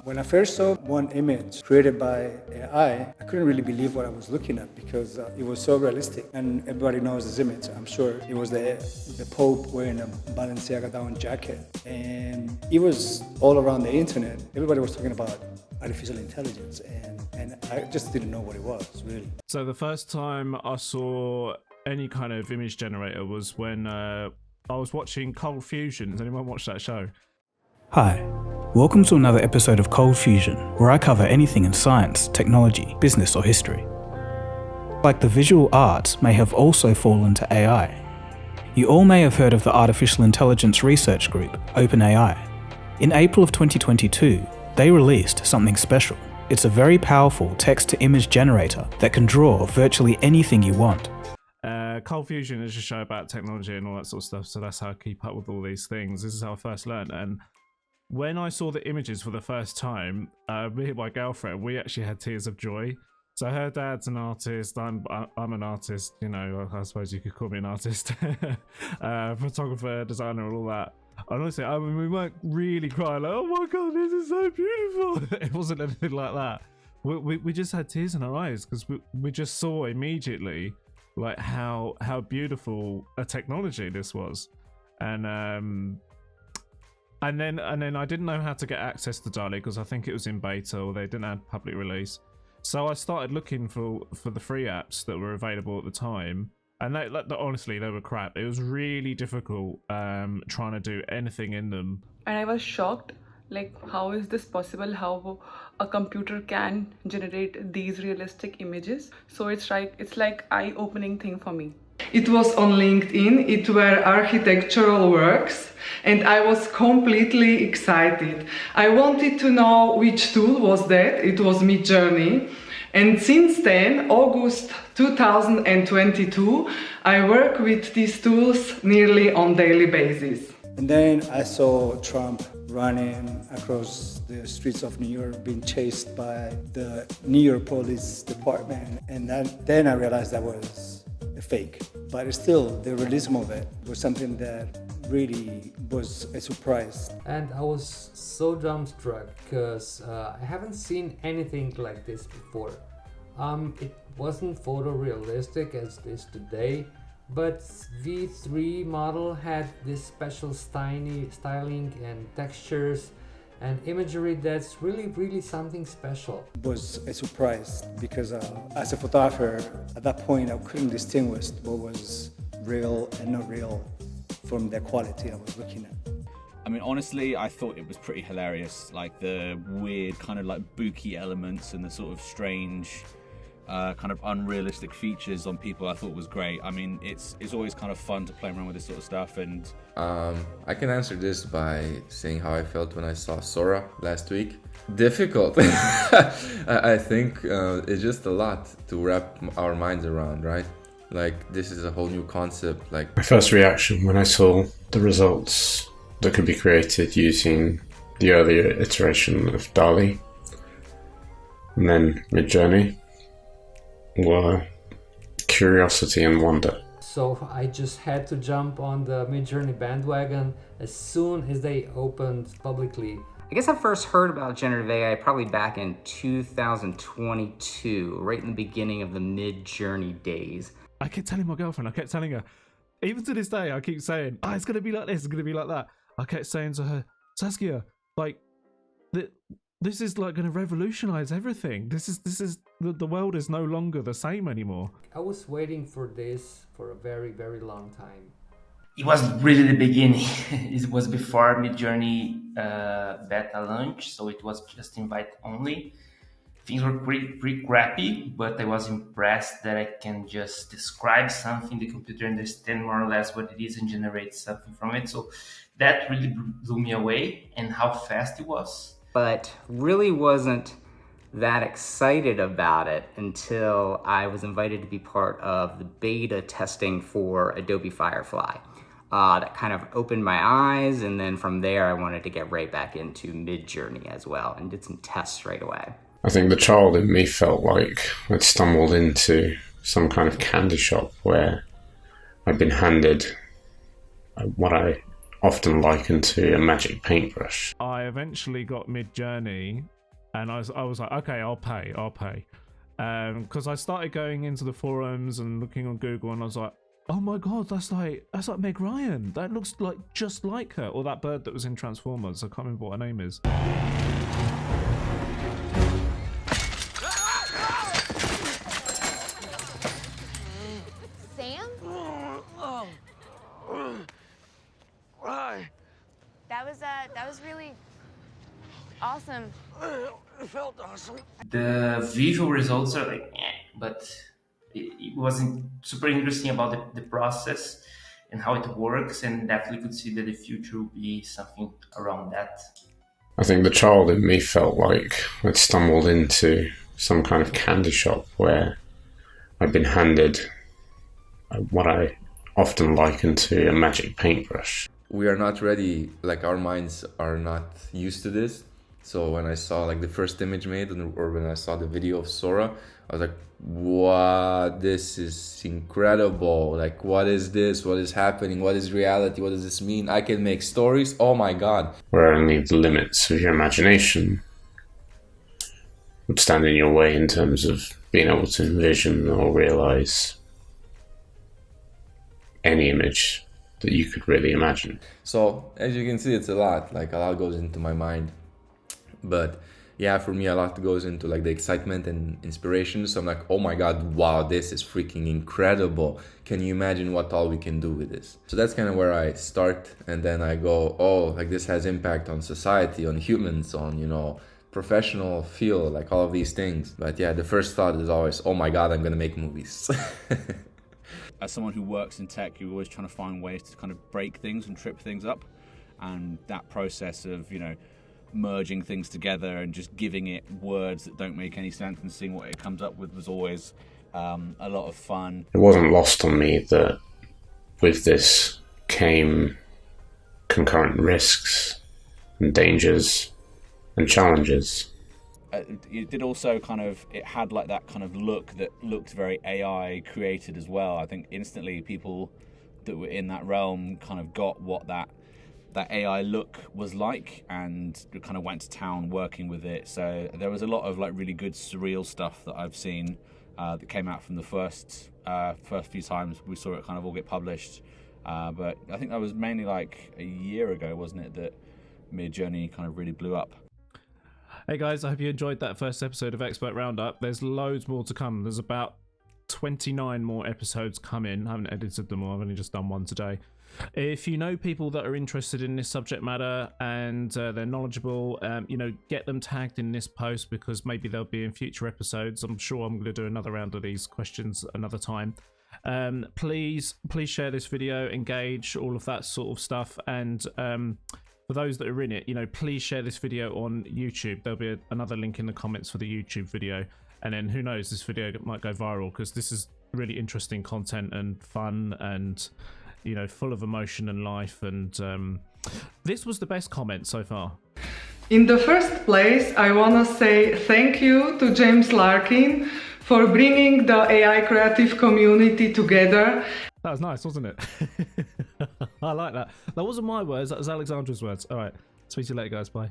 When I first saw one image created by AI, I couldn't really believe what I was looking at because it was so realistic. And everybody knows this image, I'm sure. It was the Pope wearing a Balenciaga down jacket. And it was all around the internet. Everybody was talking about artificial intelligence, and I just didn't know what it was, really. So the first time I saw any kind of image generator was when I was watching Cold Fusion. Has anyone watched that show? Hi, welcome to another episode of Cold Fusion, where I cover anything in science, technology, business or history. Like the visual arts may have also fallen to AI. You all may have heard of the artificial intelligence research group, OpenAI. In April of 2022, they released something special. It's a very powerful text-to-image generator that can draw virtually anything you want. Cold Fusion is a show about technology and all that sort of stuff, so that's how I keep up with all these things. This is how I first learned, and when I saw the images for the first time, me and my girlfriend, we actually had tears of joy. So her dad's an artist, I'm an artist, you know, I suppose you could call me an artist. Photographer, designer, all that. Honestly, I mean, we weren't really crying like, oh my god, this is so beautiful. It wasn't anything like that. We just had tears in our eyes because we just saw immediately like how beautiful a technology this was. And then I didn't know how to get access to DALL-E because I think it was in beta or they didn't have public release. So I started looking for the free apps that were available at the time, and honestly they were crap. It was really difficult trying to do anything in them. And I was shocked, like, how is this possible? How a computer can generate these realistic images? So it's like eye-opening thing for me. It was on LinkedIn, it were architectural works, and I was completely excited. I wanted to know which tool was that. It was Midjourney. And since then, August 2022, I work with these tools nearly on daily basis. And then I saw Trump running across the streets of New York, being chased by the New York Police Department. And then I realized that was a fake. But still, the realism of it was something that really was a surprise. And I was so dumbstruck because I haven't seen anything like this before. It wasn't photorealistic as it is today, but V3 model had this special styling and textures and imagery that's really something special. It was a surprise because as a photographer, at that point I couldn't distinguish what was real and not real from the quality I was looking at. I mean, honestly, I thought it was pretty hilarious, like the weird kind of like booky elements and the sort of strange kind of unrealistic features on people I thought was great. I mean, it's always kind of fun to play around with this sort of stuff. And I can answer this by saying how I felt when I saw Sora last week. Difficult. I think it's just a lot to wrap our minds around, right? Like, this is a whole new concept. Like, my first reaction when I saw the results that could be created using the earlier iteration of DALL-E and then Midjourney were curiosity and wonder. So I just had to jump on the Midjourney bandwagon as soon as they opened publicly. I guess I first heard about generative AI probably back in 2022, right in the beginning of the Midjourney days. I kept telling my girlfriend, I kept telling her, even to this day, I keep saying, it's going to be like this, it's going to be like that. I kept saying to her, Saskia, like, this is like going to revolutionize everything. This is the world is no longer the same anymore. I was waiting for this for a very long time. It was really the beginning. It was before Midjourney beta launch, so it was just invite only. Things were pretty crappy, but I was impressed that I can just describe something, the computer understand more or less what it is and generate something from it. So that really blew me away, and how fast it was. But really wasn't that excited about it until I was invited to be part of the beta testing for Adobe Firefly. That kind of opened my eyes, and then from there I wanted to get right back into Midjourney as well and did some tests right away. I think the child in me felt like I'd stumbled into some kind of candy shop where I'd been handed what I often likened to a magic paintbrush. I eventually got Mid-Journey, and I was like, okay, I'll pay. Because I started going into the forums and looking on Google, and I was like, oh my god, that's like Meg Ryan. That looks like just like her, or that bird that was in Transformers. I can't remember what her name is. Sam? Hi. That was really awesome. It felt awesome. The visual results are like, but it wasn't super interesting about the process and how it works, and definitely could see that the future will be something around that. I think the child in me felt like I'd stumbled into some kind of candy shop where I'd been handed what I often liken to a magic paintbrush. We are not ready, like our minds are not used to this. So when I saw like the first image made, or when I saw the video of Sora, I was like, wow, this is incredible. Like, what is this? What is happening? What is reality? What does this mean? I can make stories? Oh my god. Where only the limits of your imagination would stand in your way in terms of being able to envision or realize any image that you could really imagine. So as you can see, it's a lot goes into my mind. But yeah, for me, a lot goes into like the excitement and inspiration. So I'm like, oh my god, wow, this is freaking incredible. Can you imagine what all we can do with this? So that's kind of where I start, and then I go, oh, like this has impact on society, on humans, on, you know, professional field, like all of these things. But yeah, the first thought is always, oh my god, I'm gonna make movies. As someone who works in tech, you're always trying to find ways to kind of break things and trip things up, and that process of, you know, merging things together and just giving it words that don't make any sense and seeing what it comes up with was always a lot of fun. It wasn't lost on me that with this came concurrent risks and dangers and challenges. It did also it had like that kind of look that looked very AI created as well. I think instantly people that were in that realm kind of got what that AI look was like, and kind of went to town working with it. So there was a lot of like really good surreal stuff that I've seen that came out from the first few times we saw it kind of all get published. But I think that was mainly like a year ago, wasn't it, that Mid-Journey kind of really blew up. Hey guys, I hope you enjoyed that first episode of Expert Roundup. There's loads more to come. There's about 29 more episodes coming. I haven't edited them all, I've only just done one today. If you know people that are interested in this subject matter and they're knowledgeable, you know, get them tagged in this post, because maybe they'll be in future episodes. I'm sure I'm going to do another round of these questions another time. Please share this video, engage, all of that sort of stuff. And for those that are in it, you know, please share this video on YouTube. There'll be another link in the comments for the YouTube video. And then who knows, this video might go viral, because this is really interesting content and fun and, you know, full of emotion and life. And this was the best comment so far. In the first place, I want to say thank you to James Larkin for bringing the AI creative community together. That was nice, wasn't it? I like that. That wasn't my words, that was Alexandra's words. All right, speak to you later, guys. Bye.